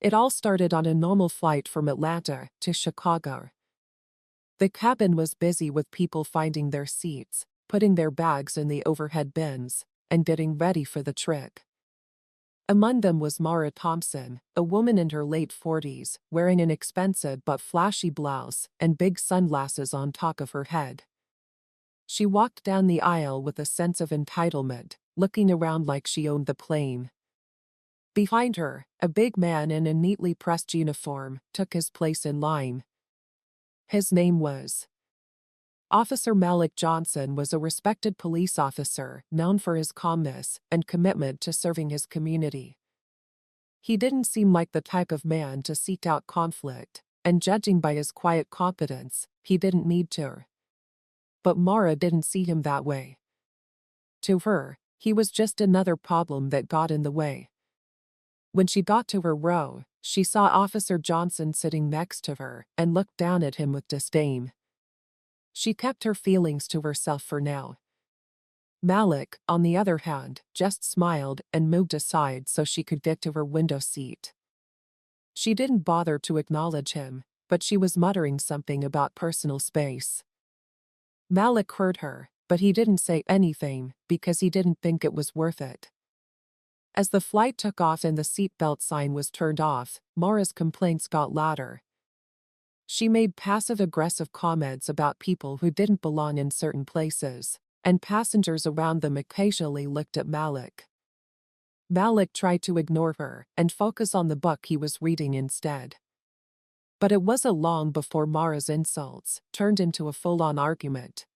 It all started on a normal flight from Atlanta to Chicago. The cabin was busy with people finding their seats, putting their bags in the overhead bins, and getting ready for the trip. Among them was Mara Thompson, a woman in her late 40s, wearing an expensive but flashy blouse and big sunglasses on top of her head. She walked down the aisle with a sense of entitlement, looking around like she owned the plane. Behind her, a big man in a neatly pressed uniform took his place in line. His name was Officer Malik Johnson. Was a respected police officer known for his calmness and commitment to serving his community. He didn't seem like the type of man to seek out conflict, and judging by his quiet competence, he didn't need to. But Mara didn't see him that way. To her, he was just another problem that got in the way. When she got to her row, she saw Officer Johnson sitting next to her and looked down at him with disdain. She kept her feelings to herself for now. Malik, on the other hand, just smiled and moved aside so she could get to her window seat. She didn't bother to acknowledge him, but she was muttering something about personal space. Malik heard her, but he didn't say anything because he didn't think it was worth it. As the flight took off and the seatbelt sign was turned off, Mara's complaints got louder. She made passive-aggressive comments about people who didn't belong in certain places, and passengers around them occasionally looked at Malik. Malik tried to ignore her and focus on the book he was reading instead. But it wasn't long before Mara's insults turned into a full-on argument.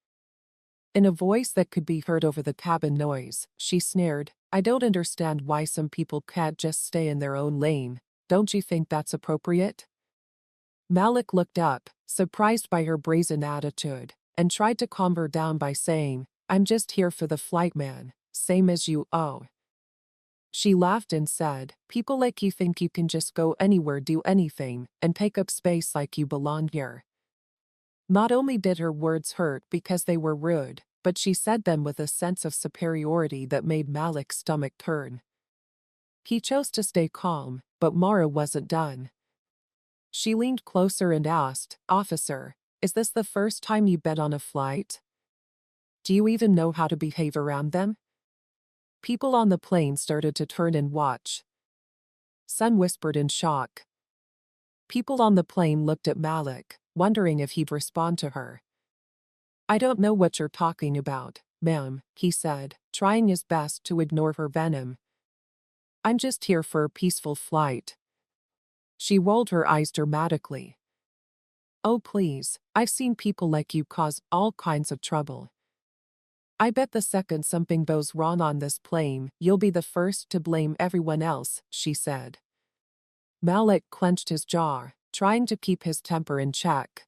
In a voice that could be heard over the cabin noise, she sneered, "I don't understand why some people can't just stay in their own lane. Don't you think that's appropriate?" Malik looked up, surprised by her brazen attitude, and tried to calm her down by saying, "I'm just here for the flight, man, same as you." "Oh." She laughed and said, "People like you think you can just go anywhere, do anything, and take up space like you belong here." Not only did her words hurt because they were rude, but she said them with a sense of superiority that made Malik's stomach turn. He chose to stay calm, but Mara wasn't done. She leaned closer and asked, "Officer, is this the first time you've been on a flight? Do you even know how to behave around them?" People on the plane started to turn and watch. Some whispered in shock. People on the plane looked at Malik, wondering if he'd respond to her. "I don't know what you're talking about, ma'am," he said, trying his best to ignore her venom. "I'm just here for a peaceful flight." She rolled her eyes dramatically. "Oh please, I've seen people like you cause all kinds of trouble. I bet the second something goes wrong on this plane, you'll be the first to blame everyone else," she said. Malik clenched his jaw, trying to keep his temper in check.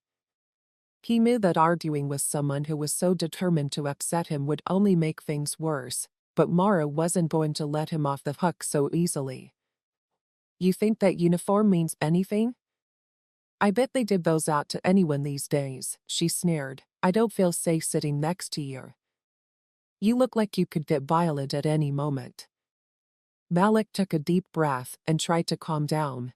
He knew that arguing with someone who was so determined to upset him would only make things worse, but Mara wasn't going to let him off the hook so easily. "You think that uniform means anything? I bet they give those out to anyone these days," she sneered. "I don't feel safe sitting next to you. You look like you could get violent at any moment." Malik took a deep breath and tried to calm down.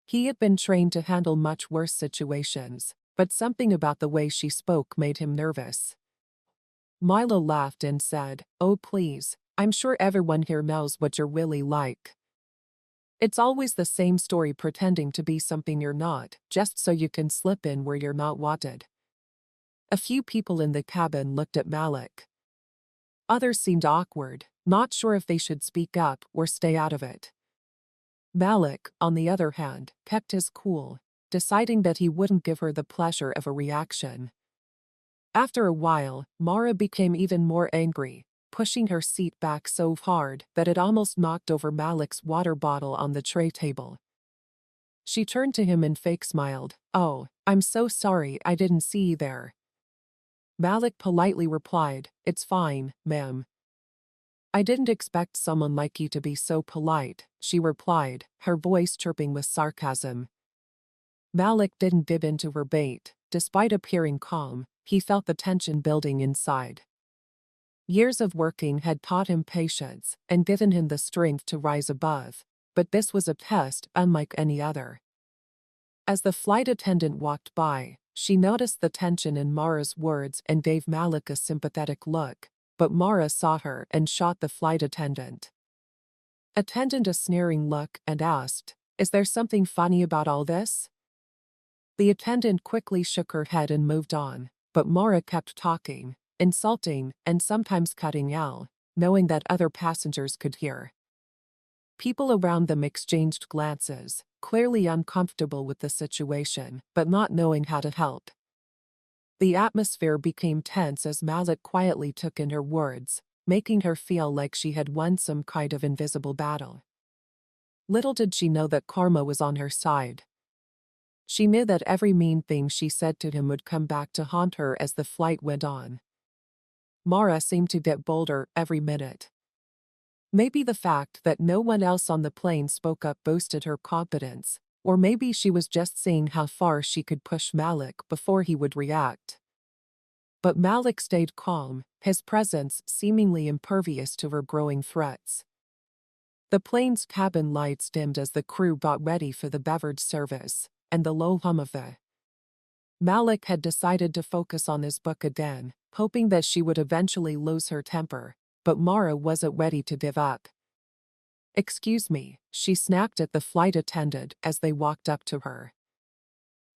He had been trained to handle much worse situations, but something about the way she spoke made him nervous. Milo laughed and said, "Oh please, I'm sure everyone here knows what you're really like. It's always the same story, pretending to be something you're not, just so you can slip in where you're not wanted." A few people in the cabin looked at Malik. Others seemed awkward, not sure if they should speak up or stay out of it. Malik, on the other hand, kept his cool, deciding that he wouldn't give her the pleasure of a reaction. After a while, Mara became even more angry, pushing her seat back so hard that it almost knocked over Malik's water bottle on the tray table. She turned to him and fake smiled. "Oh, I'm so sorry, I didn't see you there." Malik politely replied, "It's fine, ma'am." "I didn't expect someone like you to be so polite," she replied, her voice chirping with sarcasm. Malik didn't give in to her bait. Despite appearing calm, he felt the tension building inside. Years of working had taught him patience and given him the strength to rise above, but this was a test unlike any other. As the flight attendant walked by, she noticed the tension in Mara's words and gave Malik a sympathetic look, but Mara saw her and shot the flight attendant. Attendant a sneering look and asked, "Is there something funny about all this?" The attendant quickly shook her head and moved on, but Mara kept talking, insulting, and sometimes cutting out, knowing that other passengers could hear. People around them exchanged glances, clearly uncomfortable with the situation, but not knowing how to help. The atmosphere became tense as Malik quietly took in her words, making her feel like she had won some kind of invisible battle. Little did she know that karma was on her side. She knew that every mean thing she said to him would come back to haunt her as the flight went on. Mara seemed to get bolder every minute. Maybe the fact that no one else on the plane spoke up boosted her confidence, or maybe she was just seeing how far she could push Malik before he would react. But Malik stayed calm, his presence seemingly impervious to her growing threats. The plane's cabin lights dimmed as the crew got ready for the beverage service, and the low hum of the Malik had decided to focus on his book again, hoping that she would eventually lose her temper, but Mara wasn't ready to give up. "Excuse me," she snapped at the flight attendant as they walked up to her.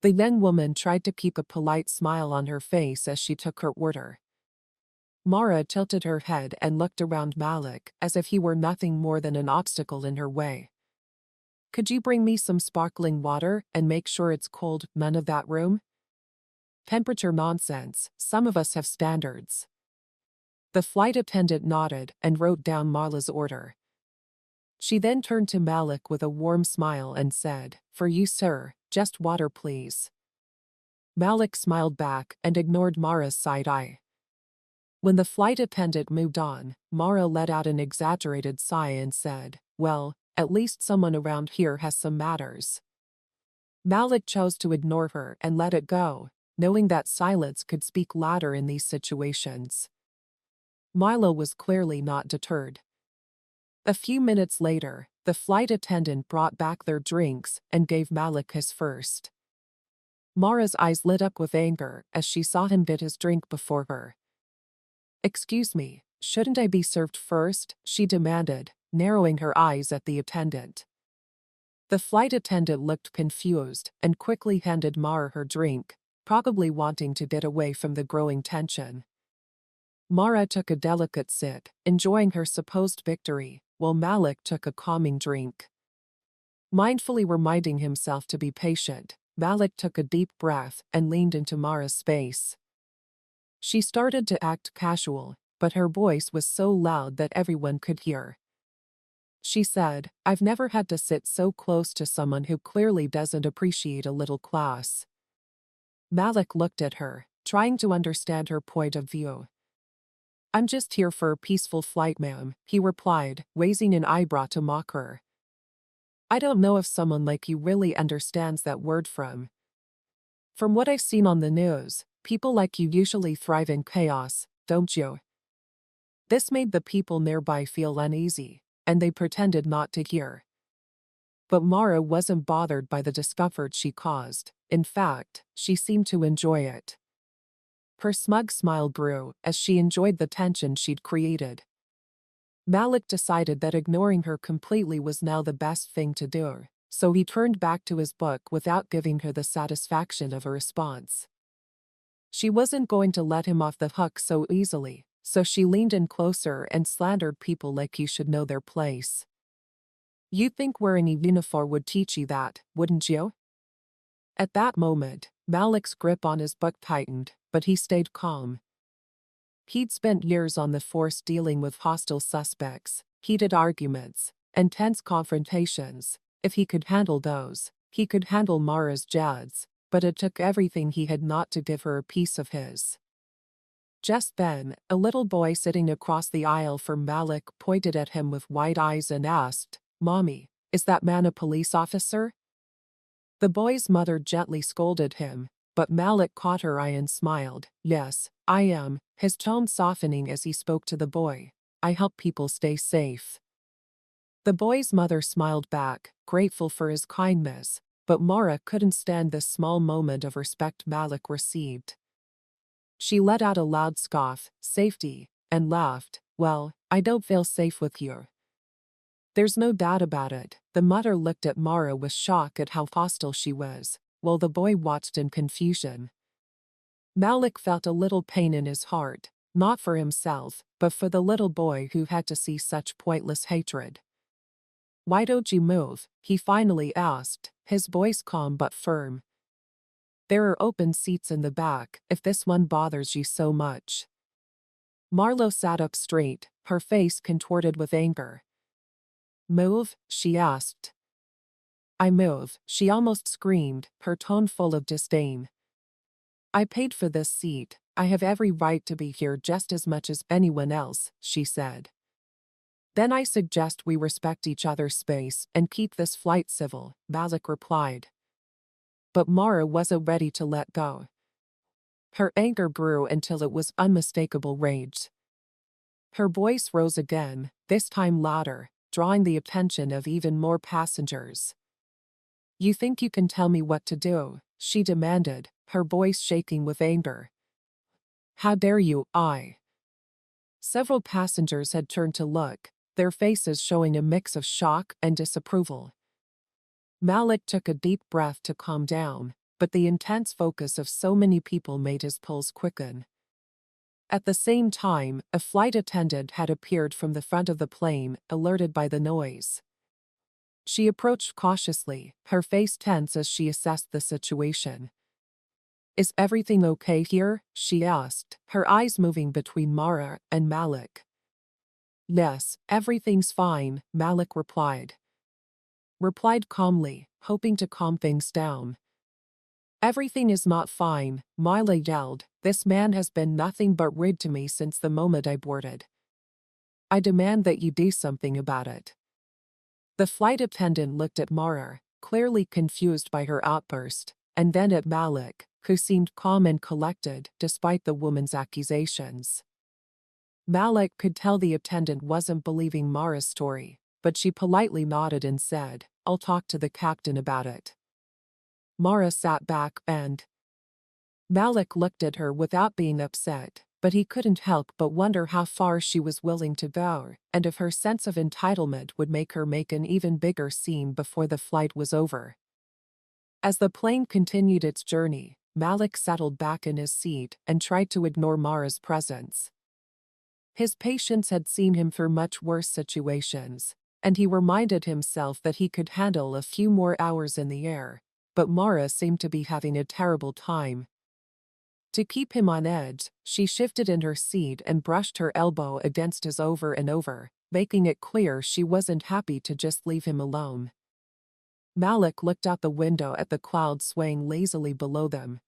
The young woman tried to keep a polite smile on her face as she took her order. Mara tilted her head and looked around Malik as if he were nothing more than an obstacle in her way. "Could you bring me some sparkling water and make sure it's cold, none of that room? Temperature nonsense, some of us have standards." The flight attendant nodded and wrote down Marla's order. She then turned to Malik with a warm smile and said, "For you, sir, just water please." Malik smiled back and ignored Mara's side eye. When the flight attendant moved on, Mara let out an exaggerated sigh and said, "Well, at least someone around here has some manners." Malik chose to ignore her and let it go, knowing that silence could speak louder in these situations. Milo was clearly not deterred. A few minutes later, the flight attendant brought back their drinks and gave Malik his first. Mara's eyes lit up with anger as she saw him get his drink before her. "Excuse me, shouldn't I be served first?" she demanded, narrowing her eyes at the attendant. The flight attendant looked confused and quickly handed Mara her drink, probably wanting to get away from the growing tension. Mara took a delicate sip, enjoying her supposed victory, while Malik took a calming drink. Mindfully reminding himself to be patient, Malik took a deep breath and leaned into Mara's space. She started to act casual, but her voice was so loud that everyone could hear. She said, "I've never had to sit so close to someone who clearly doesn't appreciate a little class." Malik looked at her, trying to understand her point of view. "I'm just here for a peaceful flight, ma'am," he replied, raising an eyebrow to mock her. "I don't know if someone like you really understands that word from what I've seen on the news, people like you usually thrive in chaos, don't you?" This made the people nearby feel uneasy, and they pretended not to hear. But Mara wasn't bothered by the discomfort she caused. In fact, she seemed to enjoy it. Her smug smile grew as she enjoyed the tension she'd created. Malik decided that ignoring her completely was now the best thing to do, so he turned back to his book without giving her the satisfaction of a response. She wasn't going to let him off the hook so easily, so she leaned in closer and slandered people like you should know their place. "You think wearing a uniform would teach you that, wouldn't you?" At that moment, Malik's grip on his book tightened, but he stayed calm. He'd spent years on the force dealing with hostile suspects, heated arguments, and tense confrontations. If he could handle those, he could handle Mara's jads, but it took everything he had not to give her a piece of his. Just then, a little boy sitting across the aisle from Malik pointed at him with wide eyes and asked, "Mommy, is that man a police officer?" The boy's mother gently scolded him, but Malik caught her eye and smiled. "Yes, I am," his tone softening as he spoke to the boy. "I help people stay safe." The boy's mother smiled back, grateful for his kindness, but Mara couldn't stand this small moment of respect Malik received. She let out a loud scoff, safety, and laughed. Well, I don't feel safe with you. There's no doubt about it. The mother looked at Mara with shock at how hostile she was, while the boy watched in confusion. Malik felt a little pain in his heart, not for himself, but for the little boy who had to see such pointless hatred. Why don't you move? He finally asked, his voice calm but firm. There are open seats in the back, if this one bothers you so much. Marlo sat up straight, her face contorted with anger. Move? She asked. I move, she almost screamed, her tone full of disdain. I paid for this seat, I have every right to be here just as much as anyone else, she said. Then I suggest we respect each other's space and keep this flight civil, Malik replied. But Mara wasn't ready to let go. Her anger grew until it was unmistakable rage. Her voice rose again, this time louder, drawing the attention of even more passengers. You think you can tell me what to do? She demanded, her voice shaking with anger. How dare you, Several passengers had turned to look, their faces showing a mix of shock and disapproval. Malik took a deep breath to calm down, but the intense focus of so many people made his pulse quicken. At the same time, a flight attendant had appeared from the front of the plane, alerted by the noise. She approached cautiously, her face tense as she assessed the situation. Is everything okay here? She asked, her eyes moving between Mara and Malik. Yes, everything's fine, Malik replied calmly, hoping to calm things down. Everything is not fine, Mila yelled. This man has been nothing but rude to me since the moment I boarded. I demand that you do something about it. The flight attendant looked at Mara, clearly confused by her outburst, and then at Malik, who seemed calm and collected despite the woman's accusations. Malik could tell the attendant wasn't believing Mara's story, but she politely nodded and said, I'll talk to the captain about it. Mara sat back and Malik looked at her without being upset, but he couldn't help but wonder how far she was willing to go, and if her sense of entitlement would make her make an even bigger scene before the flight was over. As the plane continued its journey, Malik settled back in his seat and tried to ignore Mara's presence. His patients had seen him through much worse situations, and he reminded himself that he could handle a few more hours in the air, but Mara seemed to be having a terrible time. To keep him on edge, she shifted in her seat and brushed her elbow against his over and over, making it clear she wasn't happy to just leave him alone. Malik looked out the window at the clouds swaying lazily below them.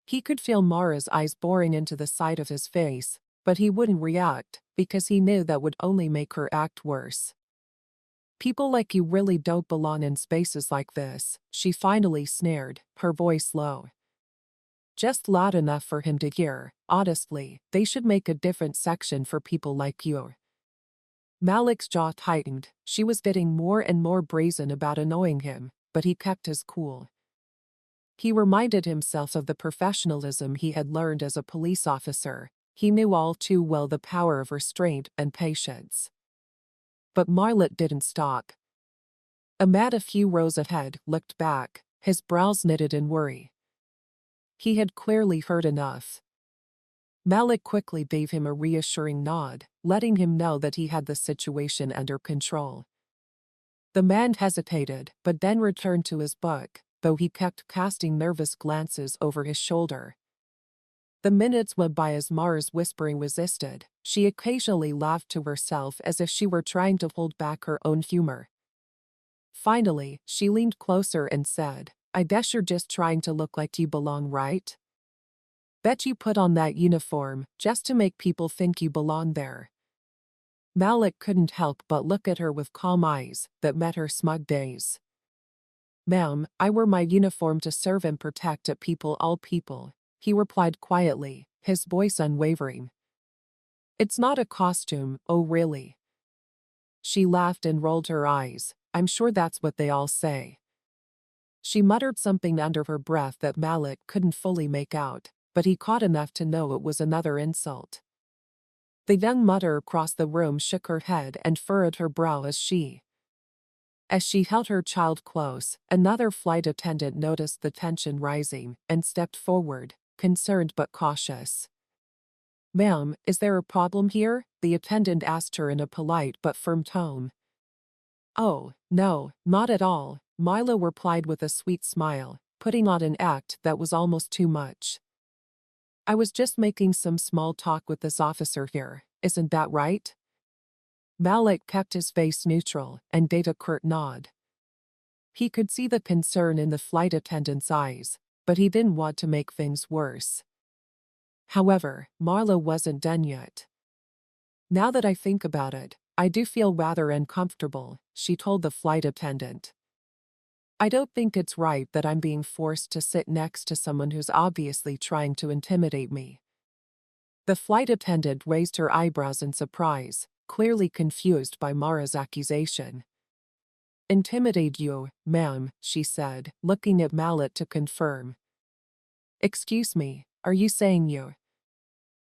He could feel Mara's eyes boring into the side of his face, but he wouldn't react, because he knew that would only make her act worse. People like you really don't belong in spaces like this, she finally sneered, her voice low. Just loud enough for him to hear. Honestly, they should make a different section for people like you. Malik's jaw tightened. She was getting more and more brazen about annoying him, but he kept his cool. He reminded himself of the professionalism he had learned as a police officer. He knew all too well the power of restraint and patience. But Marlet didn't stop. A man a few rows ahead looked back, his brows knitted in worry. He had clearly heard enough. Malik quickly gave him a reassuring nod, letting him know that he had the situation under control. The man hesitated, but then returned to his book, though he kept casting nervous glances over his shoulder. The minutes went by as Mara's whispering resisted. She occasionally laughed to herself as if she were trying to hold back her own humor. Finally, she leaned closer and said, I guess you're just trying to look like you belong, right? Bet you put on that uniform just to make people think you belong there. Malik couldn't help but look at her with calm eyes that met her smug gaze. Ma'am, I wear my uniform to serve and protect all people, he replied quietly, his voice unwavering. It's not a costume, oh really? She laughed and rolled her eyes. I'm sure that's what they all say. She muttered something under her breath that Malik couldn't fully make out, but he caught enough to know it was another insult. The young mother across the room shook her head and furrowed her brow as she held her child close. Another flight attendant noticed the tension rising and stepped forward, concerned but cautious. "Ma'am, is there a problem here?" the attendant asked her in a polite but firm tone. "Oh, no, not at all," Milo replied with a sweet smile, putting on an act that was almost too much. "I was just making some small talk with this officer here, isn't that right?" Malik kept his face neutral and gave a curt nod. He could see the concern in the flight attendant's eyes, but he didn't want to make things worse. However, Marlo wasn't done yet. "Now that I think about it, I do feel rather uncomfortable," she told the flight attendant. "I don't think it's right that I'm being forced to sit next to someone who's obviously trying to intimidate me." The flight attendant raised her eyebrows in surprise, clearly confused by Mara's accusation. "Intimidate you, ma'am," she said, looking at Malik to confirm. "Excuse me, are you saying you?"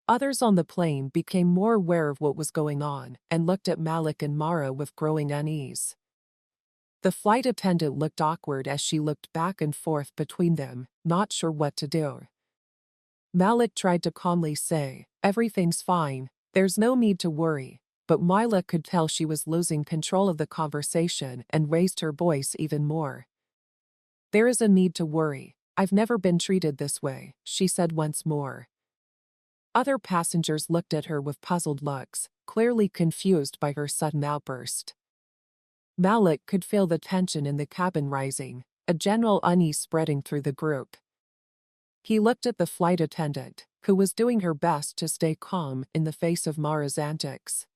Others on the plane became more aware of what was going on and looked at Malik and Mara with growing unease. The flight attendant looked awkward as she looked back and forth between them, not sure what to do. Malik tried to calmly say, "Everything's fine, there's no need to worry," but Mila could tell she was losing control of the conversation and raised her voice even more. "There is a need to worry. I've never been treated this way," she said once more. Other passengers looked at her with puzzled looks, clearly confused by her sudden outburst. Malik could feel the tension in the cabin rising, a general unease spreading through the group. He looked at the flight attendant, who was doing her best to stay calm in the face of Mara's antics.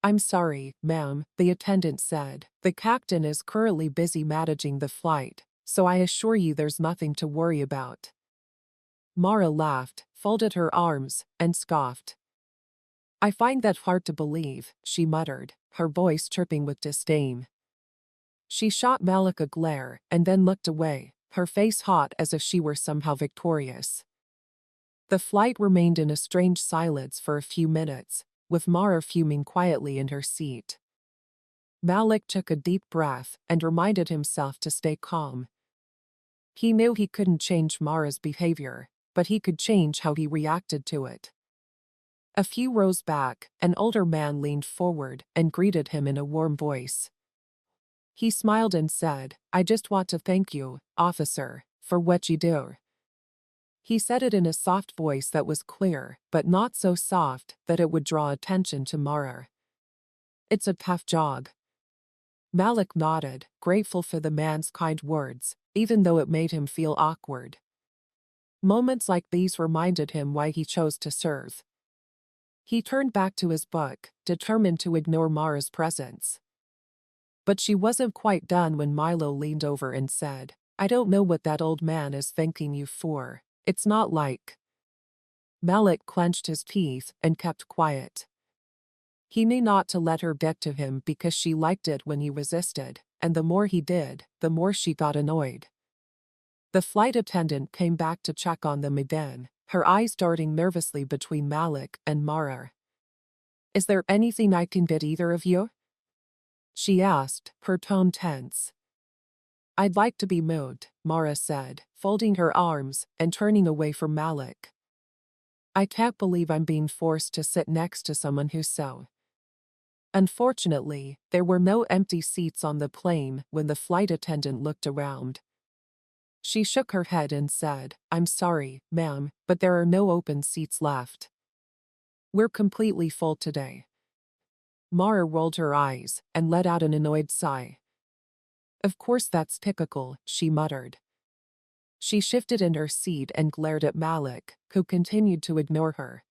"I'm sorry, ma'am," the attendant said. "The captain is currently busy managing the flight, so I assure you there's nothing to worry about." Mara laughed, folded her arms, and scoffed. "I find that hard to believe," she muttered, her voice tripping with disdain. She shot Malik a glare and then looked away, her face hot as if she were somehow victorious. The flight remained in a strange silence for a few minutes, with Mara fuming quietly in her seat. Malik took a deep breath and reminded himself to stay calm. He knew he couldn't change Mara's behavior, but he could change how he reacted to it. A few rows back, an older man leaned forward and greeted him in a warm voice. He smiled and said, "I just want to thank you, officer, for what you do." He said it in a soft voice that was clear, but not so soft that it would draw attention to Mara. "It's a tough job." Malik nodded, grateful for the man's kind words, even though it made him feel awkward. Moments like these reminded him why he chose to serve. He turned back to his book, determined to ignore Mara's presence. But she wasn't quite done when Milo leaned over and said, "I don't know what that old man is thanking you for. It's not like." Malik clenched his teeth and kept quiet. He knew not to let her get to him because she liked it when he resisted, and the more he did, the more she got annoyed. The flight attendant came back to check on them again, her eyes darting nervously between Malik and Mara. "Is there anything I can get either of you?" she asked, her tone tense. "I'd like to be moved," Mara said, folding her arms and turning away from Malik. "I can't believe I'm being forced to sit next to someone who's so." Unfortunately, there were no empty seats on the plane when the flight attendant looked around. She shook her head and said, "I'm sorry, ma'am, but there are no open seats left. We're completely full today." Mara rolled her eyes and let out an annoyed sigh. "Of course that's typical," she muttered. She shifted in her seat and glared at Malik, who continued to ignore her.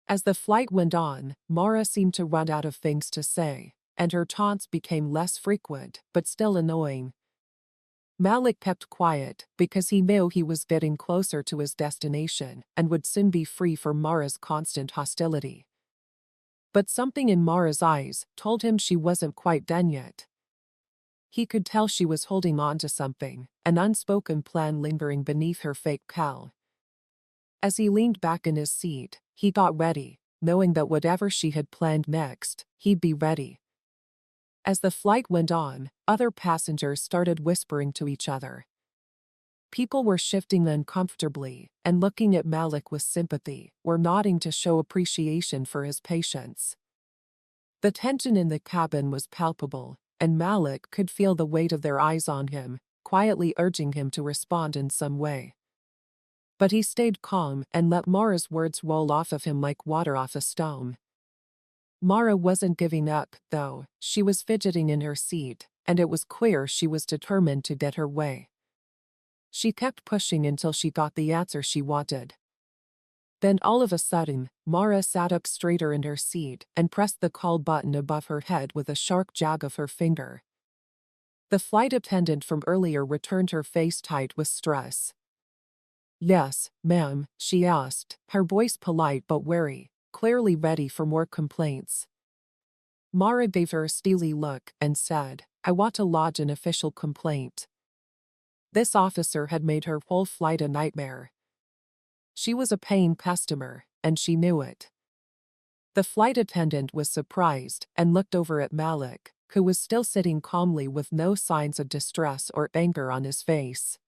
As the flight went on, Mara seemed to run out of things to say, and her taunts became less frequent but still annoying. Malik kept quiet because he knew he was getting closer to his destination and would soon be free from Mara's constant hostility. But something in Mara's eyes told him she wasn't quite done yet. He could tell she was holding on to something, an unspoken plan lingering beneath her fake cowl. As he leaned back in his seat, he got ready, knowing that whatever she had planned next, he'd be ready. As the flight went on, other passengers started whispering to each other. People were shifting uncomfortably and looking at Malik with sympathy, or nodding to show appreciation for his patience. The tension in the cabin was palpable, and Malik could feel the weight of their eyes on him, quietly urging him to respond in some way. But he stayed calm and let Mara's words roll off of him like water off a stone. Mara wasn't giving up, though. She was fidgeting in her seat, and it was clear she was determined to get her way. She kept pushing until she got the answer she wanted. Then all of a sudden, Mara sat up straighter in her seat and pressed the call button above her head with a sharp jab of her finger. The flight attendant from earlier returned her face tight with stress. "Yes, ma'am," she asked, her voice polite but wary, clearly ready for more complaints. Mara gave her a steely look and said, "I want to lodge an official complaint." This officer had made her whole flight a nightmare. She was a paying customer, and she knew it. The flight attendant was surprised and looked over at Malik, who was still sitting calmly with no signs of distress or anger on his face.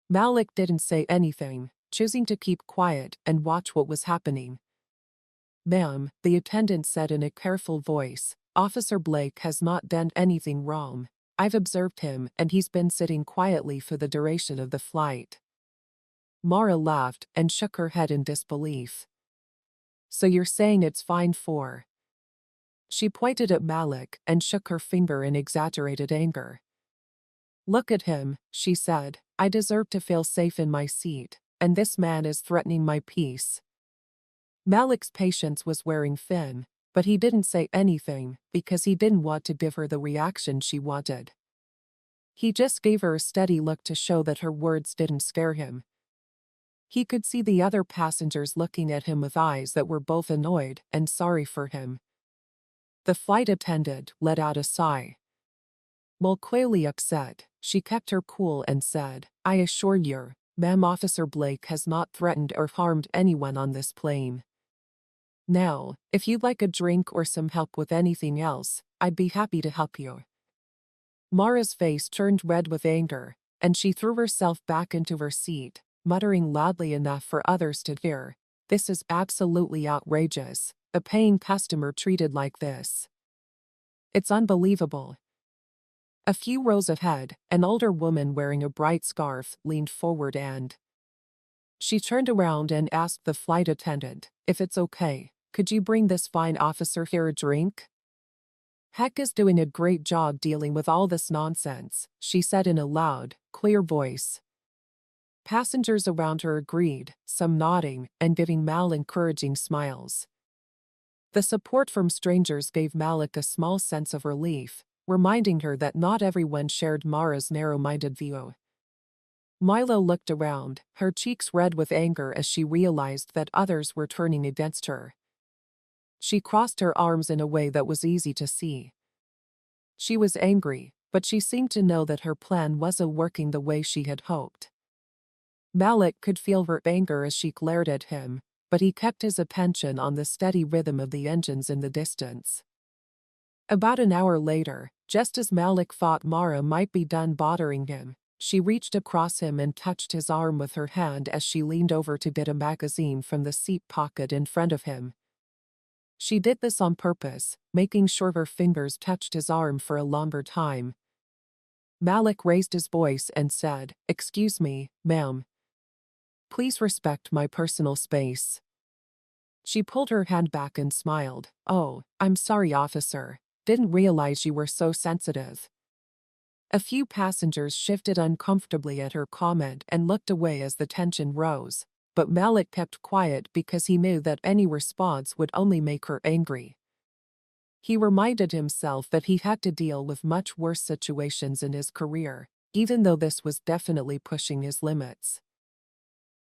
Malik didn't say anything, choosing to keep quiet and watch what was happening. "Ma'am," the attendant said in a careful voice, "Officer Blake has not done anything wrong. I've observed him and he's been sitting quietly for the duration of the flight." Mara laughed and shook her head in disbelief. "So you're saying it's fine for?" She pointed at Malik and shook her finger in exaggerated anger. "Look at him," she said. "I deserve to feel safe in my seat, and this man is threatening my peace." Malik's patience was wearing thin, but he didn't say anything because he didn't want to give her the reaction she wanted. He just gave her a steady look to show that her words didn't scare him. He could see the other passengers looking at him with eyes that were both annoyed and sorry for him. The flight attendant let out a sigh. While clearly upset, she kept her cool and said, "I assure you, ma'am, Officer Blake has not threatened or harmed anyone on this plane. Now, if you'd like a drink or some help with anything else, I'd be happy to help you." Mara's face turned red with anger, and she threw herself back into her seat, muttering loudly enough for others to hear, "This is absolutely outrageous, a paying customer treated like this. It's unbelievable." A few rows ahead, an older woman wearing a bright scarf leaned forward and she turned around and asked the flight attendant, "If it's okay, could you bring this fine officer here a drink?" "Heck is doing a great job dealing with all this nonsense," she said in a loud, clear voice. Passengers around her agreed, some nodding and giving Mal encouraging smiles. The support from strangers gave Malik a small sense of relief, reminding her that not everyone shared Mara's narrow-minded view. Milo looked around, her cheeks red with anger as she realized that others were turning against her. She crossed her arms in a way that was easy to see. She was angry, but she seemed to know that her plan wasn't working the way she had hoped. Malik could feel her anger as she glared at him, but he kept his attention on the steady rhythm of the engines in the distance. About an hour later, just as Malik thought Mara might be done bothering him, she reached across him and touched his arm with her hand as she leaned over to get a magazine from the seat pocket in front of him. She did this on purpose, making sure her fingers touched his arm for a longer time. Malik raised his voice and said, "Excuse me, ma'am. Please respect my personal space." She pulled her hand back and smiled. "Oh, I'm sorry, officer. Didn't realize you were so sensitive." A few passengers shifted uncomfortably at her comment and looked away as the tension rose, but Malik kept quiet because he knew that any response would only make her angry. He reminded himself that he had to deal with much worse situations in his career, even though this was definitely pushing his limits.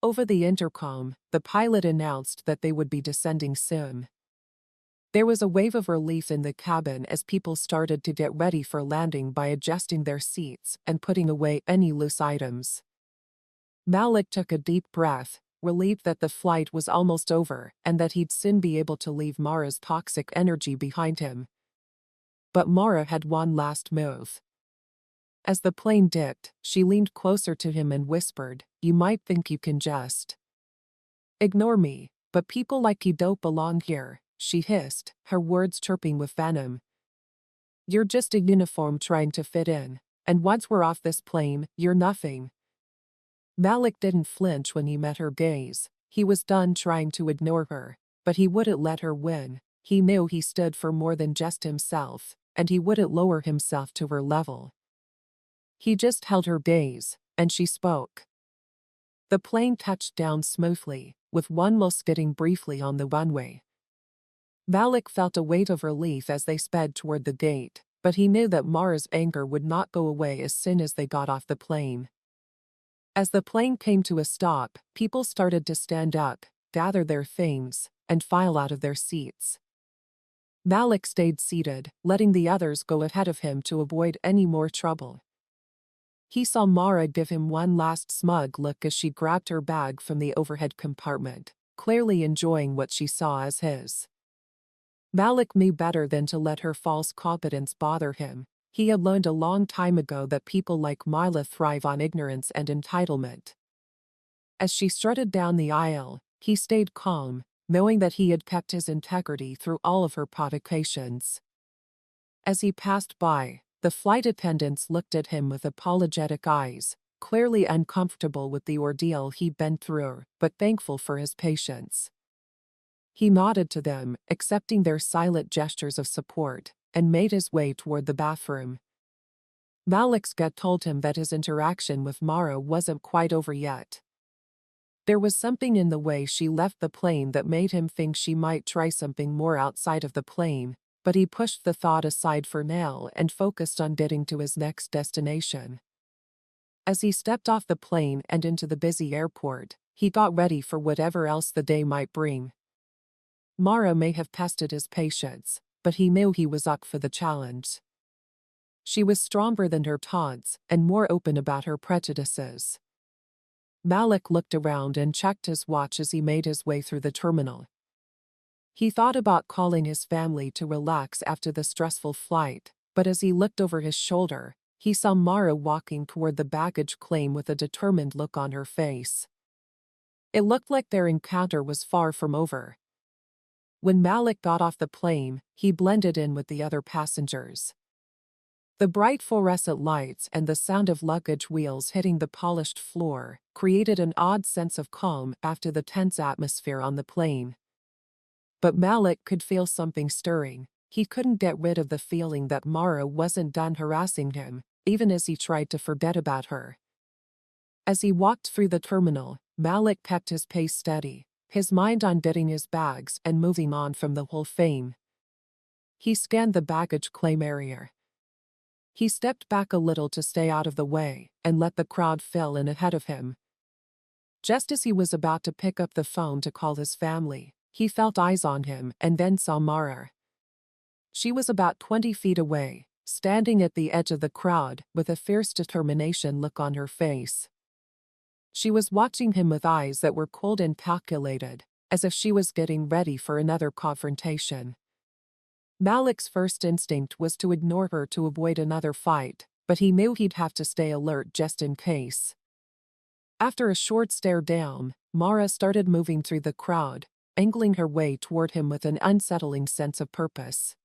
Over the intercom, the pilot announced that they would be descending soon. There was a wave of relief in the cabin as people started to get ready for landing by adjusting their seats and putting away any loose items. Malik took a deep breath, relieved that the flight was almost over and that he'd soon be able to leave Mara's toxic energy behind him. But Mara had one last move. As the plane dipped, she leaned closer to him and whispered, "You might think you can just ignore me, but people like you don't belong here," she hissed, her words chirping with venom. "You're just a uniform trying to fit in, and once we're off this plane, you're nothing." Malik didn't flinch when he met her gaze. He was done trying to ignore her, but he wouldn't let her win. He knew he stood for more than just himself, and he wouldn't lower himself to her level. He just held her gaze, and she spoke. The plane touched down smoothly, with one more skidding briefly on the runway. Malik felt a weight of relief as they sped toward the gate, but he knew that Mara's anger would not go away as soon as they got off the plane. As the plane came to a stop, people started to stand up, gather their things, and file out of their seats. Malik stayed seated, letting the others go ahead of him to avoid any more trouble. He saw Mara give him one last smug look as she grabbed her bag from the overhead compartment, clearly enjoying what she saw as his. Malik knew better than to let her false competence bother him. He had learned a long time ago that people like Mara thrive on ignorance and entitlement. As she strutted down the aisle, he stayed calm, knowing that he had kept his integrity through all of her provocations. As he passed by, the flight attendants looked at him with apologetic eyes, clearly uncomfortable with the ordeal he'd been through, but thankful for his patience. He nodded to them, accepting their silent gestures of support, and made his way toward the bathroom. Malik's gut told him that his interaction with Mara wasn't quite over yet. There was something in the way she left the plane that made him think she might try something more outside of the plane, but he pushed the thought aside for now and focused on getting to his next destination. As he stepped off the plane and into the busy airport, he got ready for whatever else the day might bring. Mara may have tested his patience, but he knew he was up for the challenge. She was stronger than her taunts and more open about her prejudices. Malik looked around and checked his watch as he made his way through the terminal. He thought about calling his family to relax after the stressful flight, but as he looked over his shoulder, he saw Mara walking toward the baggage claim with a determined look on her face. It looked like their encounter was far from over. When Malik got off the plane, he blended in with the other passengers. The bright fluorescent lights and the sound of luggage wheels hitting the polished floor created an odd sense of calm after the tense atmosphere on the plane. But Malik could feel something stirring. He couldn't get rid of the feeling that Mara wasn't done harassing him, even as he tried to forget about her. As he walked through the terminal, Malik kept his pace steady, his mind on getting his bags and moving on from the whole thing. He scanned the baggage claim area. He stepped back a little to stay out of the way and let the crowd fill in ahead of him. Just as he was about to pick up the phone to call his family, he felt eyes on him and then saw Mara. She was about 20 feet away, standing at the edge of the crowd with a fierce determination look on her face. She was watching him with eyes that were cold and calculated, as if she was getting ready for another confrontation. Malik's first instinct was to ignore her to avoid another fight, but he knew he'd have to stay alert just in case. After a short stare down, Mara started moving through the crowd, angling her way toward him with an unsettling sense of purpose.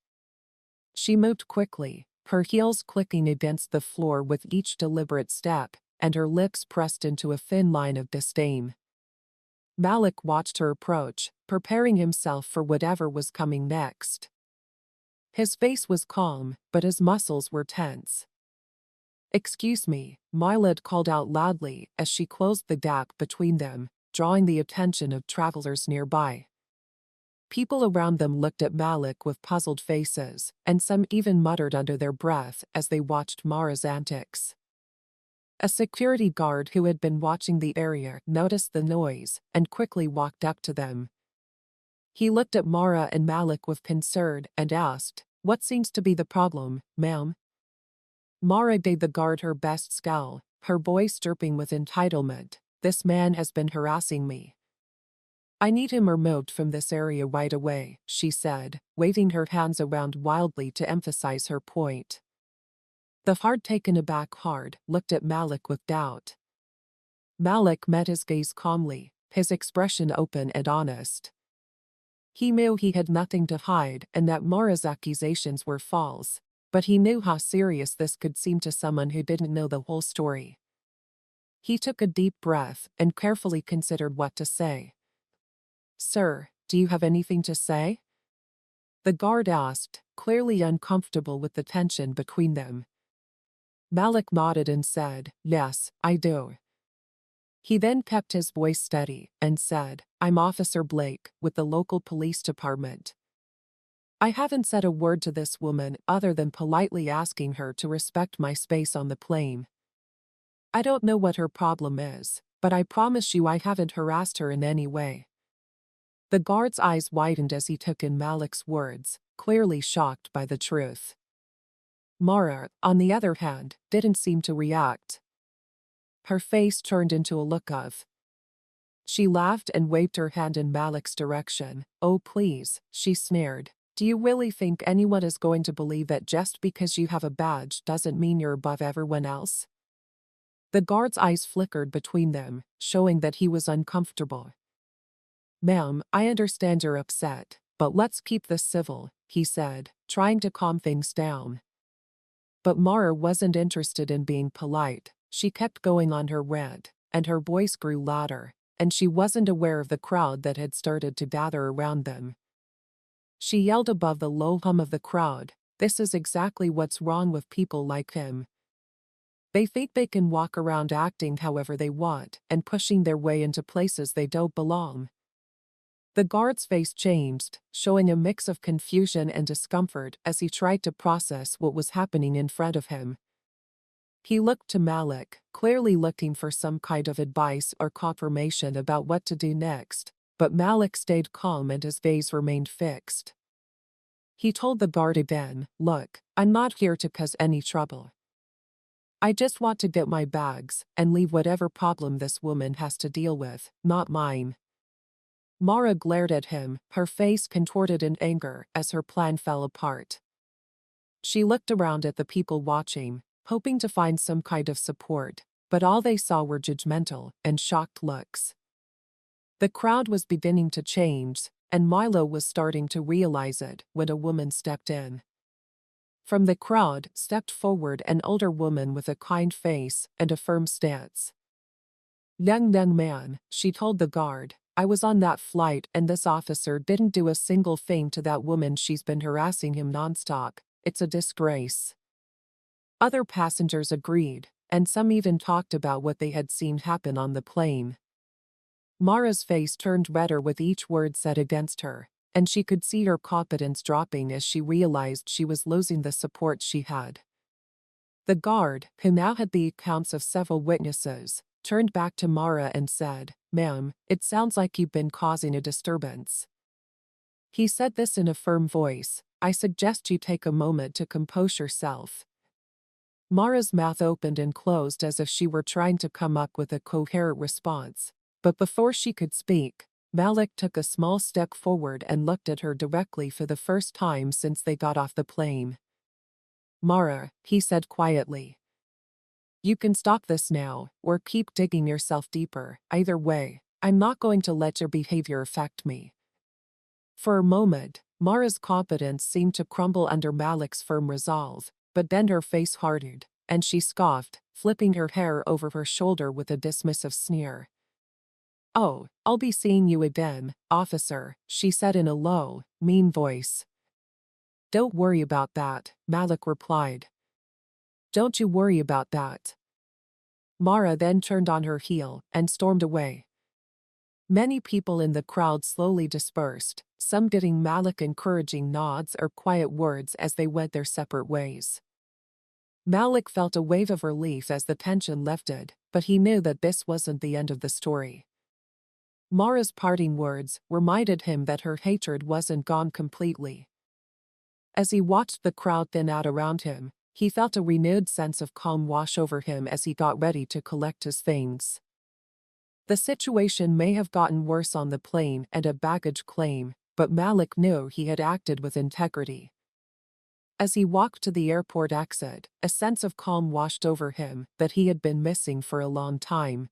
She moved quickly, her heels clicking against the floor with each deliberate step, and her lips pressed into a thin line of disdain. Malik watched her approach, preparing himself for whatever was coming next. His face was calm, but his muscles were tense. "Excuse me," Mara called out loudly as she closed the gap between them, drawing the attention of travelers nearby. People around them looked at Malik with puzzled faces, and some even muttered under their breath as they watched Mara's antics. A security guard who had been watching the area noticed the noise and quickly walked up to them. He looked at Mara and Malik with concern and asked, "What seems to be the problem, ma'am?" Mara gave the guard her best scowl, her voice dripping with entitlement. "This man has been harassing me. I need him removed from this area right away," she said, waving her hands around wildly to emphasize her point. The guard, taken aback hard, looked at Malik with doubt. Malik met his gaze calmly, his expression open and honest. He knew he had nothing to hide and that Mara's accusations were false, but he knew how serious this could seem to someone who didn't know the whole story. He took a deep breath and carefully considered what to say. "Sir, do you have anything to say?" the guard asked, clearly uncomfortable with the tension between them. Malik nodded and said, "Yes, I do." He then kept his voice steady and said, "I'm Officer Blake with the local police department. I haven't said a word to this woman other than politely asking her to respect my space on the plane. I don't know what her problem is, but I promise you I haven't harassed her in any way." The guard's eyes widened as he took in Malik's words, clearly shocked by the truth. Mara, on the other hand, didn't seem to react. Her face turned into a look of. She laughed and waved her hand in Malik's direction. "Oh please," she sneered. "Do you really think anyone is going to believe that just because you have a badge doesn't mean you're above everyone else?" The guard's eyes flickered between them, showing that he was uncomfortable. "Ma'am, I understand you're upset, but let's keep this civil," he said, trying to calm things down. But Mara wasn't interested in being polite. She kept going on her rant, and her voice grew louder, and she wasn't aware of the crowd that had started to gather around them. She yelled above the low hum of the crowd, "This is exactly what's wrong with people like him. They think they can walk around acting however they want and pushing their way into places they don't belong." The guard's face changed, showing a mix of confusion and discomfort as he tried to process what was happening in front of him. He looked to Malik, clearly looking for some kind of advice or confirmation about what to do next, but Malik stayed calm and his gaze remained fixed. He told the guard again, "Look, I'm not here to cause any trouble. I just want to get my bags and leave whatever problem this woman has to deal with, not mine." Mara glared at him, her face contorted in anger as her plan fell apart. She looked around at the people watching, hoping to find some kind of support, but all they saw were judgmental and shocked looks. The crowd was beginning to change, and Milo was starting to realize it when a woman stepped in. From the crowd stepped forward an older woman with a kind face and a firm stance. Young man," she told the guard, "I was on that flight and this officer didn't do a single thing to that woman. She's been harassing him nonstop. It's a disgrace." Other passengers agreed, and some even talked about what they had seen happen on the plane. Mara's face turned redder with each word said against her, and she could see her confidence dropping as she realized she was losing the support she had. The guard, who now had the accounts of several witnesses, turned back to Mara and said, "Ma'am, it sounds like you've been causing a disturbance." He said this in a firm voice. "I suggest you take a moment to compose yourself." Mara's mouth opened and closed as if she were trying to come up with a coherent response, but before she could speak, Malik took a small step forward and looked at her directly for the first time since they got off the plane. "Mara," he said quietly, "you can stop this now, or keep digging yourself deeper. Either way, I'm not going to let your behavior affect me." For a moment, Mara's confidence seemed to crumble under Malik's firm resolve, but then her face hardened, and she scoffed, flipping her hair over her shoulder with a dismissive sneer. "Oh, I'll be seeing you again, officer," she said in a low, mean voice. "Don't worry about that," Malik replied. "Don't you worry about that." Mara then turned on her heel and stormed away. Many people in the crowd slowly dispersed, some giving Malik encouraging nods or quiet words as they went their separate ways. Malik felt a wave of relief as the tension lifted, but he knew that this wasn't the end of the story. Mara's parting words reminded him that her hatred wasn't gone completely. As he watched the crowd thin out around him, he felt a renewed sense of calm wash over him as he got ready to collect his things. The situation may have gotten worse on the plane and a baggage claim, but Malik knew he had acted with integrity. As he walked to the airport exit, a sense of calm washed over him that he had been missing for a long time.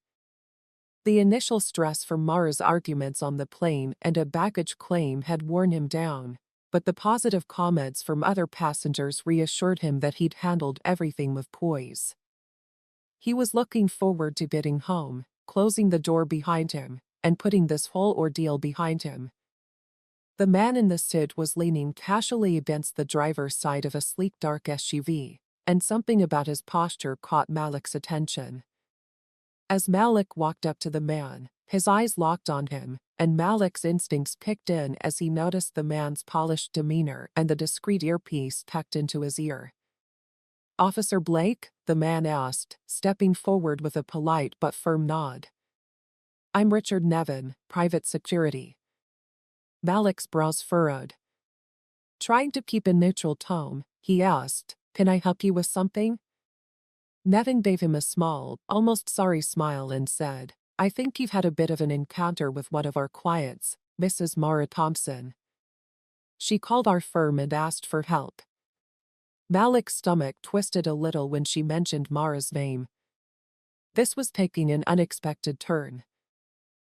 The initial stress from Mara's arguments on the plane and a baggage claim had worn him down, but the positive comments from other passengers reassured him that he'd handled everything with poise. He was looking forward to getting home, closing the door behind him, and putting this whole ordeal behind him. The man in the suit was leaning casually against the driver's side of a sleek dark SUV, and something about his posture caught Malik's attention. As Malik walked up to the man, his eyes locked on him, and Malik's instincts kicked in as he noticed the man's polished demeanor and the discreet earpiece tucked into his ear. "Officer Blake?" the man asked, stepping forward with a polite but firm nod. "I'm Richard Nevin, private security." Malik's brows furrowed. Trying to keep a neutral tone, he asked, "Can I help you with something?" Nevin gave him a small, almost sorry smile and said, "I think you've had a bit of an encounter with one of our clients, Mrs. Mara Thompson. She called our firm and asked for help." Malik's stomach twisted a little when she mentioned Mara's name. This was taking an unexpected turn.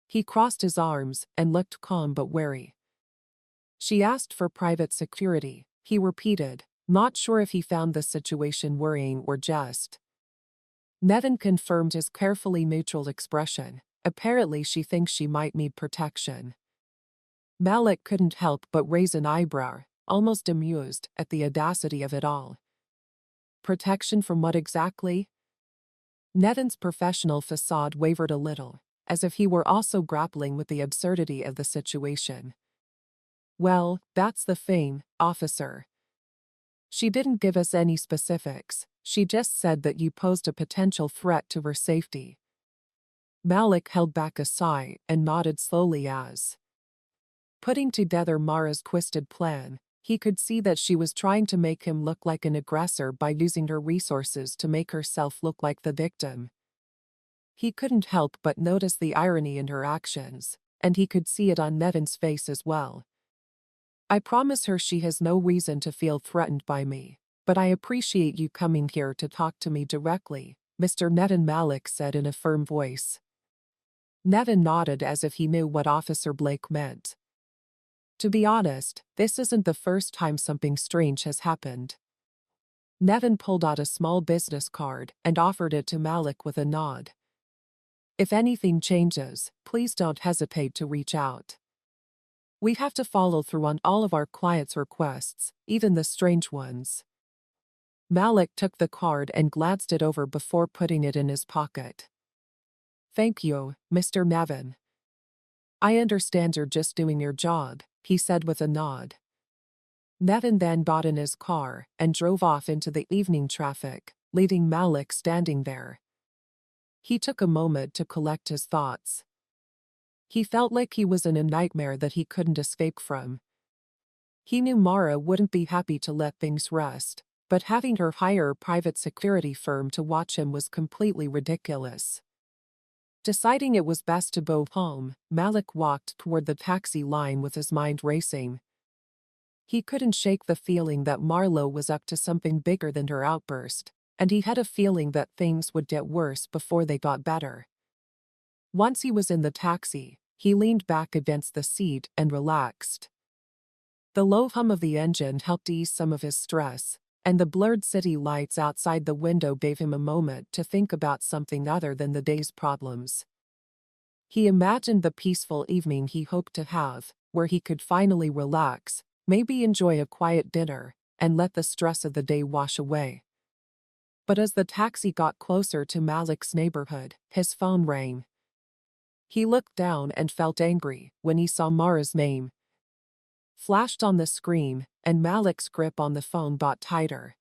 He crossed his arms and looked calm but wary. "She asked for private security," he repeated, not sure if he found the situation worrying or just. Nevin confirmed his carefully neutral expression. "Apparently she thinks she might need protection." Malik couldn't help but raise an eyebrow, almost amused at the audacity of it all. Protection from what exactly? Nevin's professional facade wavered a little, as if he were also grappling with the absurdity of the situation. "Well, that's the thing, officer. She didn't give us any specifics, she just said that you posed a potential threat to her safety." Malik held back a sigh and nodded slowly as. Putting together Mara's twisted plan, he could see that she was trying to make him look like an aggressor by using her resources to make herself look like the victim. He couldn't help but notice the irony in her actions, and he could see it on Nevin's face as well. "I promise her she has no reason to feel threatened by me, but I appreciate you coming here to talk to me directly," Mr. Nevin, Malik said in a firm voice. Nevin nodded as if he knew what Officer Blake meant. "To be honest, this isn't the first time something strange has happened." Nevin pulled out a small business card and offered it to Malik with a nod. "If anything changes, please don't hesitate to reach out. We have to follow through on all of our clients' requests, even the strange ones." Malik took the card and glanced it over before putting it in his pocket. "Thank you, Mr. Nevin. I understand you're just doing your job," he said with a nod. Nevin then got in his car and drove off into the evening traffic, leaving Malik standing there. He took a moment to collect his thoughts. He felt like he was in a nightmare that he couldn't escape from. He knew Mara wouldn't be happy to let things rest, but having her hire a private security firm to watch him was completely ridiculous. Deciding it was best to go home, Malik walked toward the taxi line with his mind racing. He couldn't shake the feeling that Marlowe was up to something bigger than her outburst, and he had a feeling that things would get worse before they got better. Once he was in the taxi, he leaned back against the seat and relaxed. The low hum of the engine helped ease some of his stress, and the blurred city lights outside the window gave him a moment to think about something other than the day's problems. He imagined the peaceful evening he hoped to have, where he could finally relax, maybe enjoy a quiet dinner, and let the stress of the day wash away. But as the taxi got closer to Malik's neighborhood, his phone rang. He looked down and felt angry when he saw Mara's name flashed on the screen, and Malik's grip on the phone got tighter.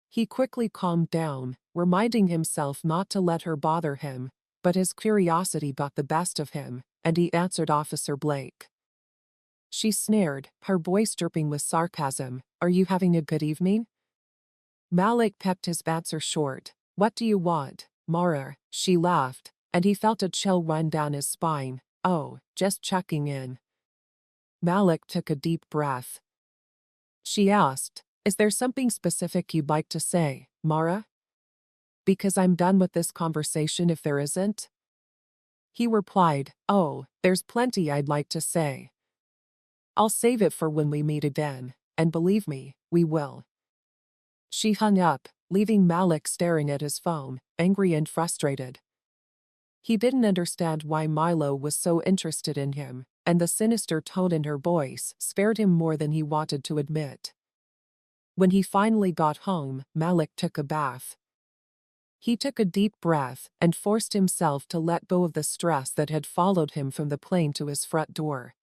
He quickly calmed down, reminding himself not to let her bother him, but his curiosity got the best of him, and he answered Officer Blake. She sneered, her voice dripping with sarcasm. Are you having a good evening? Malik kept his answer short. What do you want, Mara? She laughed, and he felt a chill run down his spine. Oh, just checking in. Malik took a deep breath. She asked, is there something specific you'd like to say, Mara? Because I'm done with this conversation if there isn't. He replied, oh, there's plenty I'd like to say. I'll save it for when we meet again, and believe me, we will. She hung up, leaving Malik staring at his phone, angry and frustrated. He didn't understand why Milo was so interested in him, and the sinister tone in her voice scared him more than he wanted to admit. When he finally got home, Malik took a bath. He took a deep breath and forced himself to let go of the stress that had followed him from the plane to his front door.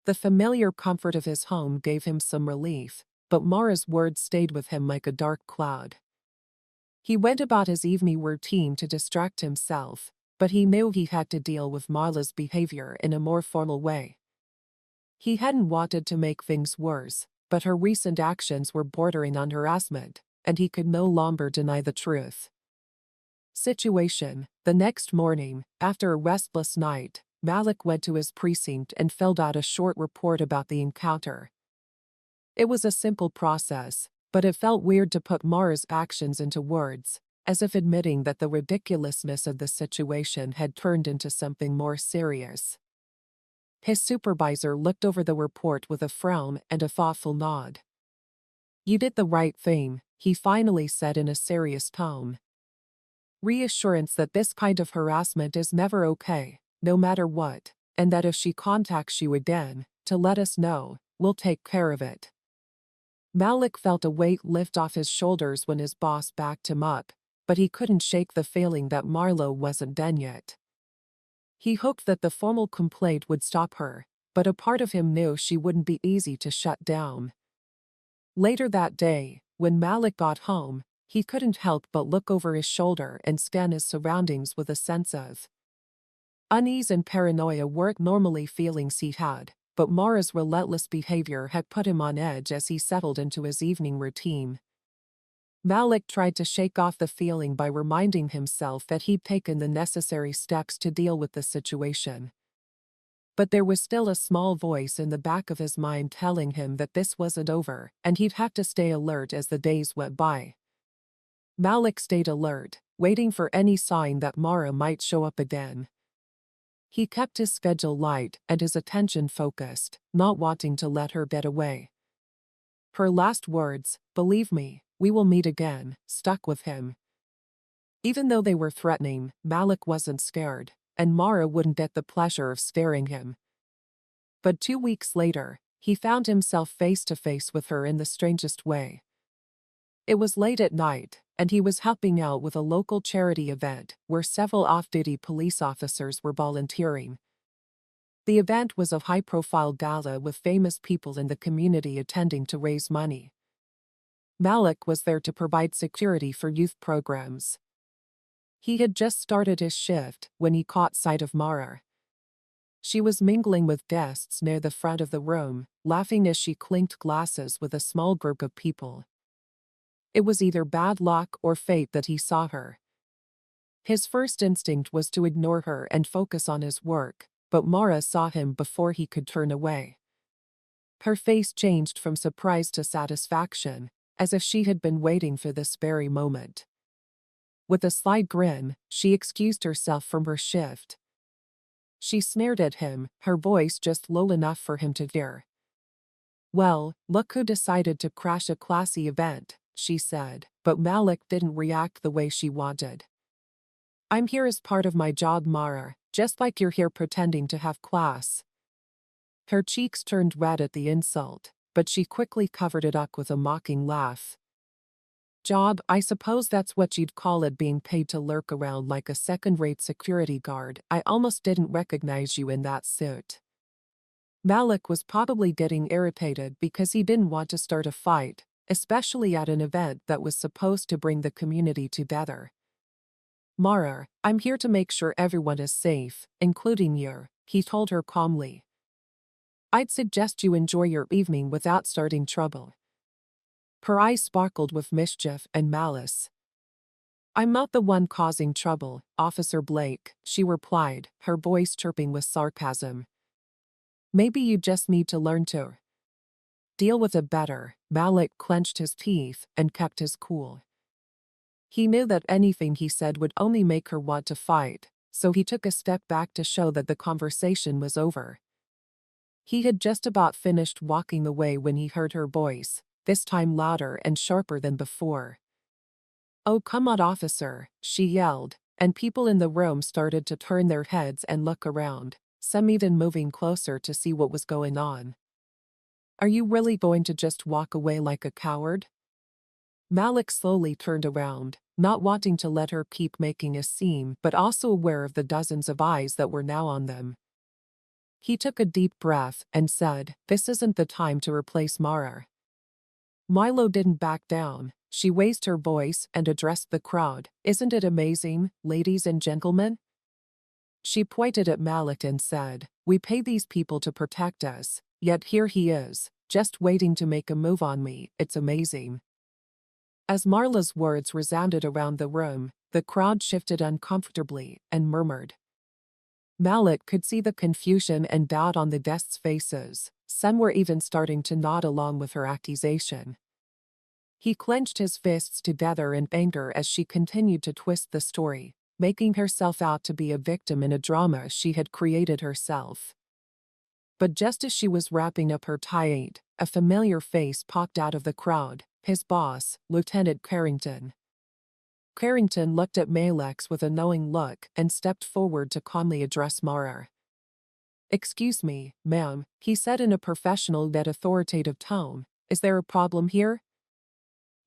The familiar comfort of his home gave him some relief, but Mara's words stayed with him like a dark cloud. He went about his evening routine to distract himself, but he knew he had to deal with Marla's behavior in a more formal way. He hadn't wanted to make things worse, but her recent actions were bordering on harassment, and he could no longer deny the truth. Situation: the next morning, after a restless night, Malik went to his precinct and filled out a short report about the encounter. It was a simple process, but it felt weird to put Mara's actions into words, as if admitting that the ridiculousness of the situation had turned into something more serious. His supervisor looked over the report with a frown and a thoughtful nod. You did the right thing, he finally said in a serious tone. Reassurance that this kind of harassment is never okay, no matter what, and that if she contacts you again, to let us know, we'll take care of it. Malik felt a weight lift off his shoulders when his boss backed him up, but he couldn't shake the feeling that Marlo wasn't done yet. He hoped that the formal complaint would stop her, but a part of him knew she wouldn't be easy to shut down. Later that day, when Malik got home, he couldn't help but look over his shoulder and scan his surroundings with a sense of unease and paranoia weren't normally feelings he had, but Mara's relentless behavior had put him on edge as he settled into his evening routine. Malik tried to shake off the feeling by reminding himself that he'd taken the necessary steps to deal with the situation. But there was still a small voice in the back of his mind telling him that this wasn't over, and he'd have to stay alert as the days went by. Malik stayed alert, waiting for any sign that Mara might show up again. He kept his schedule light and his attention focused, not wanting to let her get away. Her last words, "Believe me, we will meet again," stuck with him. Even though they were threatening, Malik wasn't scared, and Mara wouldn't get the pleasure of scaring him. But 2 weeks later, he found himself face to face with her in the strangest way. It was late at night, and he was helping out with a local charity event where several off-duty police officers were volunteering. The event was a high-profile gala with famous people in the community attending to raise money. Malik was there to provide security for youth programs. He had just started his shift when he caught sight of Mara. She was mingling with guests near the front of the room, laughing as she clinked glasses with a small group of people. It was either bad luck or fate that he saw her. His first instinct was to ignore her and focus on his work, but Mara saw him before he could turn away. Her face changed from surprise to satisfaction, as if she had been waiting for this very moment. With a slight grin, she excused herself from her shift. She sneered at him, her voice just low enough for him to hear. "Well, look who decided to crash a classy event," she said, but Malik didn't react the way she wanted. "I'm here as part of my job, Mara, just like you're here pretending to have class." Her cheeks turned red at the insult, but she quickly covered it up with a mocking laugh. "Job, I suppose that's what you'd call it, being paid to lurk around like a second-rate security guard. I almost didn't recognize you in that suit." Malik was probably getting irritated because he didn't want to start a fight, especially at an event that was supposed to bring the community together. "Mara, I'm here to make sure everyone is safe, including you," he told her calmly. I'd suggest you enjoy your evening without starting trouble. Her eyes sparkled with mischief and malice. I'm not the one causing trouble, Officer Blake, she replied, her voice chirping with sarcasm. Maybe you just need to learn to deal with it better. Malik clenched his teeth and kept his cool. He knew that anything he said would only make her want to fight, so he took a step back to show that the conversation was over. He had just about finished walking away when he heard her voice, this time louder and sharper than before. Oh, come on, officer, she yelled, and people in the room started to turn their heads and look around, some even moving closer to see what was going on. Are you really going to just walk away like a coward? Malik slowly turned around, not wanting to let her keep making a scene but also aware of the dozens of eyes that were now on them. He took a deep breath and said, This isn't the time to replace Mara. Milo didn't back down. She raised her voice and addressed the crowd. Isn't it amazing, ladies and gentlemen? She pointed at Malik and said, We pay these people to protect us, yet here he is, just waiting to make a move on me. It's amazing. As Marla's words resounded around the room, the crowd shifted uncomfortably and murmured. Malik could see the confusion and doubt on the guests' faces. Some were even starting to nod along with her accusation. He clenched his fists together in anger as she continued to twist the story, making herself out to be a victim in a drama she had created herself. But just as she was wrapping up her tirade, a familiar face popped out of the crowd, his boss, Lieutenant Carrington. Carrington looked at Malex with a knowing look and stepped forward to calmly address Mara. Excuse me, ma'am, he said in a professional yet authoritative tone. Is there a problem here?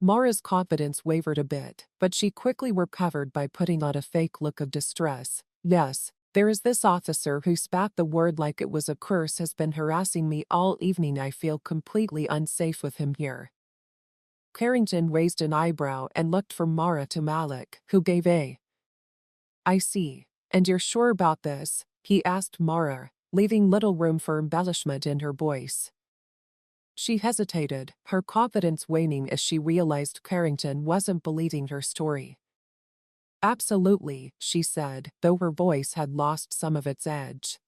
Mara's confidence wavered a bit, but she quickly recovered by putting on a fake look of distress. Yes, there is this officer who spat the word like it was a curse has been harassing me all evening. I feel completely unsafe with him here. Carrington raised an eyebrow and looked from Mara to Malik, who gave a I see. And you're sure about this? He asked Mara, leaving little room for embellishment in her voice. She hesitated, her confidence waning as she realized Carrington wasn't believing her story. Absolutely, she said, though her voice had lost some of its edge.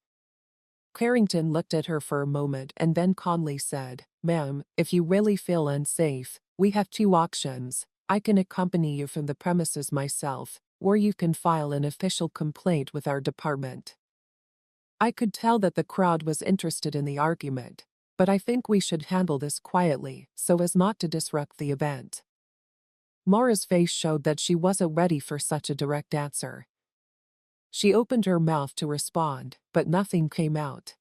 Carrington looked at her for a moment and then calmly said, Ma'am, if you really feel unsafe, we have two options. I can accompany you from the premises myself, or you can file an official complaint with our department. I could tell that the crowd was interested in the argument, but I think we should handle this quietly so as not to disrupt the event. Mara's face showed that she wasn't ready for such a direct answer. She opened her mouth to respond, but nothing came out.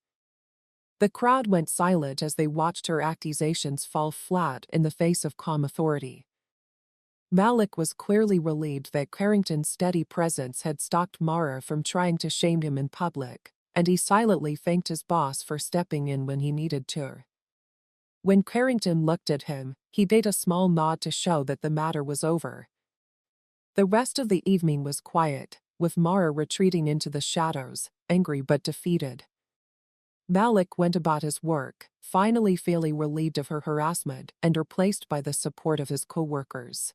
The crowd went silent as they watched her accusations fall flat in the face of calm authority. Malik was clearly relieved that Carrington's steady presence had stopped Mara from trying to shame him in public, and he silently thanked his boss for stepping in when he needed to. When Carrington looked at him, he gave a small nod to show that the matter was over. The rest of the evening was quiet, with Mara retreating into the shadows, angry but defeated. Malik went about his work, finally feeling relieved of her harassment and replaced by the support of his co-workers.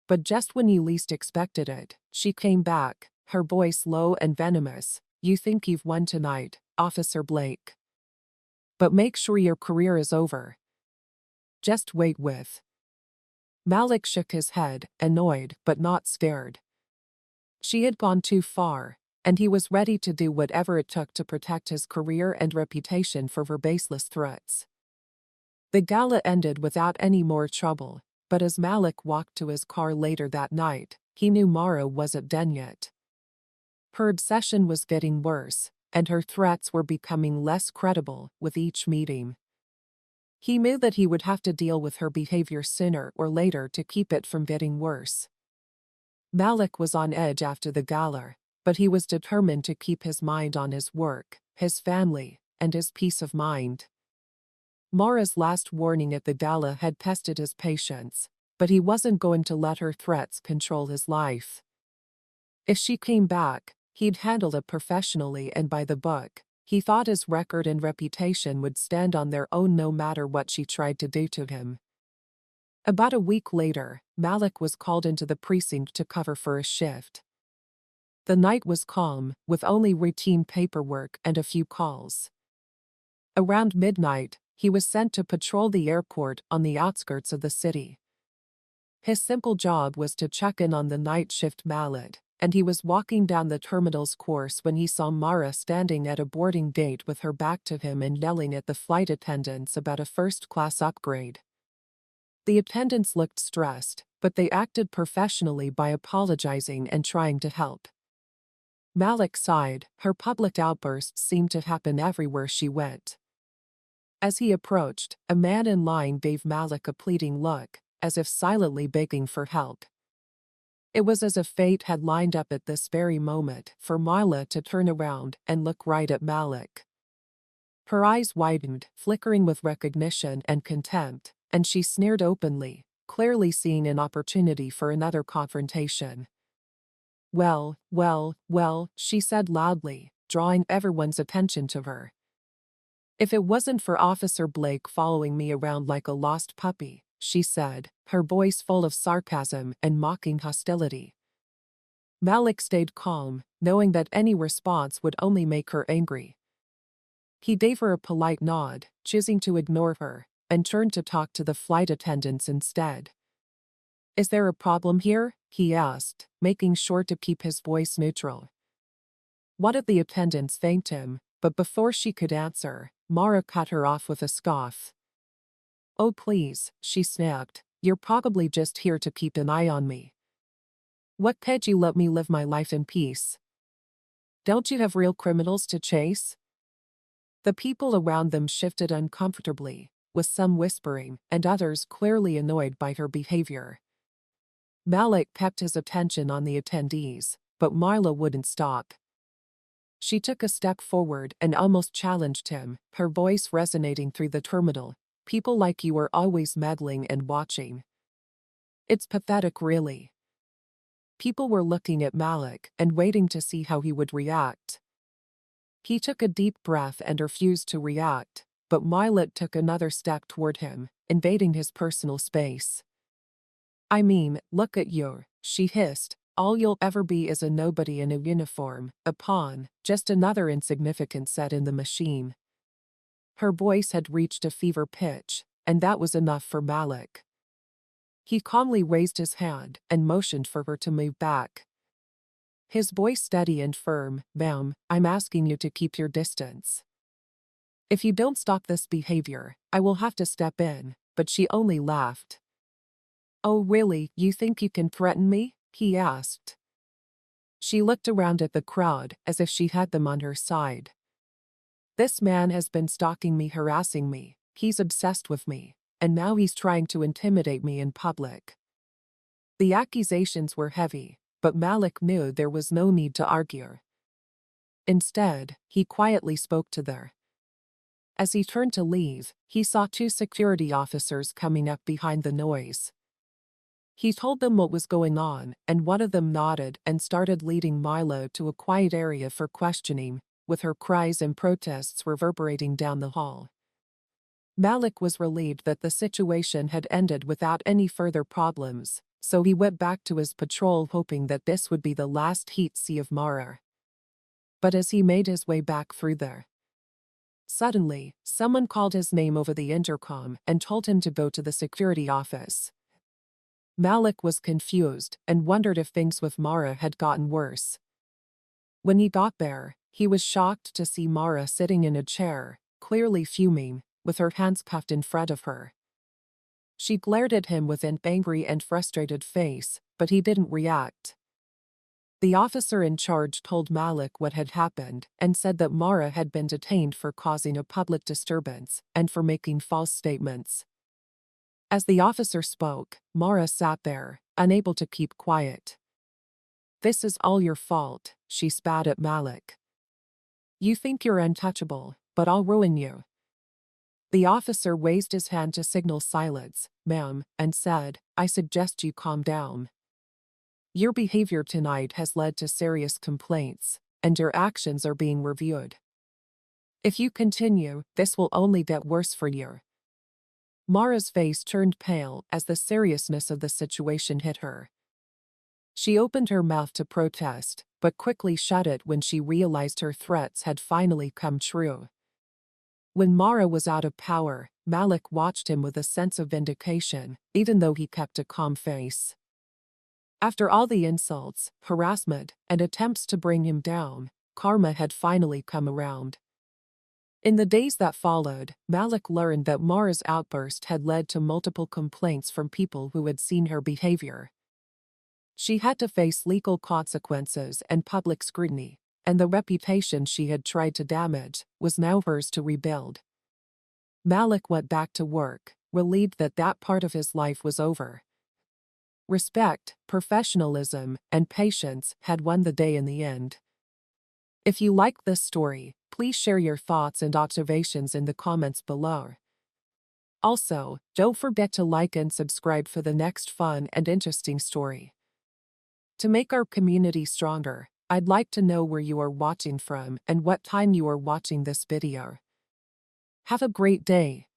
But just when you least expected it, she came back, her voice low and venomous. You think you've won tonight, Officer Blake. But make sure your career is over. Just wait with. Malik shook his head, annoyed but not scared. She had gone too far, and he was ready to do whatever it took to protect his career and reputation from her baseless threats. The gala ended without any more trouble, but as Malik walked to his car later that night, he knew Mara wasn't done yet. Her obsession was getting worse, and her threats were becoming less credible with each meeting. He knew that he would have to deal with her behavior sooner or later to keep it from getting worse. Malik was on edge after the gala, but he was determined to keep his mind on his work, his family, and his peace of mind. Mara's last warning at the gala had tested his patience, but he wasn't going to let her threats control his life. If she came back, He'd handled it professionally and by the book. He thought his record and reputation would stand on their own no matter what she tried to do to him. About a week later, Malik was called into the precinct to cover for a shift. The night was calm, with only routine paperwork and a few calls. Around midnight, he was sent to patrol the airport on the outskirts of the city. His simple job was to check in on the night shift Malik, and he was walking down the terminal's course when he saw Mara standing at a boarding gate with her back to him and yelling at the flight attendants about a first-class upgrade. The attendants looked stressed, but they acted professionally by apologizing and trying to help. Malik sighed. Her public outbursts seemed to happen everywhere she went. As he approached, a man in line gave Malik a pleading look, as if silently begging for help. It was as if fate had lined up at this very moment for Mara to turn around and look right at Malik. Her eyes widened, flickering with recognition and contempt, and she sneered openly, clearly seeing an opportunity for another confrontation. Well, she said loudly, drawing everyone's attention to her. If it wasn't for Officer Blake following me around like a lost puppy, she said, her voice full of sarcasm and mocking hostility. Malik stayed calm, knowing that any response would only make her angry. He gave her a polite nod, choosing to ignore her, and turned to talk to the flight attendants instead. "Is there a problem here?" he asked, making sure to keep his voice neutral. One of the attendants thanked him, but before she could answer, Mara cut her off with a scoff. "Oh please," she snapped, "you're probably just here to keep an eye on me. What can't you let me live my life in peace? Don't you have real criminals to chase?" The people around them shifted uncomfortably, with some whispering and others clearly annoyed by her behavior. Malik kept his attention on the attendees, but Mara wouldn't stop. She took a step forward and almost challenged him, her voice resonating through the terminal. "People like you are always meddling and watching. It's pathetic, really." People were looking at Malik and waiting to see how he would react. He took a deep breath and refused to react, but Malik took another step toward him, invading his personal space. "I mean, look at you," she hissed. "All you'll ever be is a nobody in a uniform, a pawn, just another insignificant set in the machine." Her voice had reached a fever pitch, and that was enough for Malik. He calmly raised his hand and motioned for her to move back. His voice steady and firm. "Ma'am, I'm asking you to keep your distance. If you don't stop this behavior, I will have to step in," but she only laughed. "Oh really, you think you can threaten me?" he asked. She looked around at the crowd as if she had them on her side. "This man has been stalking me, harassing me, he's obsessed with me, and now he's trying to intimidate me in public." The accusations were heavy, but Malik knew there was no need to argue. Instead, he quietly spoke to her. As he turned to leave, he saw two security officers coming up behind the noise. He told them what was going on, and one of them nodded and started leading Milo to a quiet area for questioning, with her cries and protests reverberating down the hall. Malik was relieved that the situation had ended without any further problems, so he went back to his patrol hoping that this would be the last he'd see of Mara. But as he made his way back through there, suddenly, someone called his name over the intercom and told him to go to the security office. Malik was confused and wondered if things with Mara had gotten worse. When he got there, he was shocked to see Mara sitting in a chair, clearly fuming, with her hands cuffed in front of her. She glared at him with an angry and frustrated face, but he didn't react. The officer in charge told Malik what had happened and said that Mara had been detained for causing a public disturbance and for making false statements. As the officer spoke, Mara sat there, unable to keep quiet. "This is all your fault," she spat at Malik. "You think you're untouchable, but I'll ruin you." The officer raised his hand to signal silence, "Ma'am," and said, "I suggest you calm down. Your behavior tonight has led to serious complaints. and your actions are being reviewed. If you continue, this will only get worse for you. Mara's face turned pale as the seriousness of the situation hit her. She opened her mouth to protest, but quickly shut it when she realized her threats had finally come true. When Mara was out of power, Malik watched him with a sense of vindication, even though he kept a calm face. After all the insults, harassment, and attempts to bring him down, karma had finally come around. In the days that followed, Malik learned that Mara's outburst had led to multiple complaints from people who had seen her behavior. She had to face legal consequences and public scrutiny, and the reputation she had tried to damage was now hers to rebuild. Malik went back to work, relieved that that part of his life was over. Respect, professionalism, and patience had won the day in the end. If you liked this story, please share your thoughts and observations in the comments below. Also, don't forget to like and subscribe for the next fun and interesting story. To make our community stronger, I'd like to know where you are watching from and what time you are watching this video. Have a great day.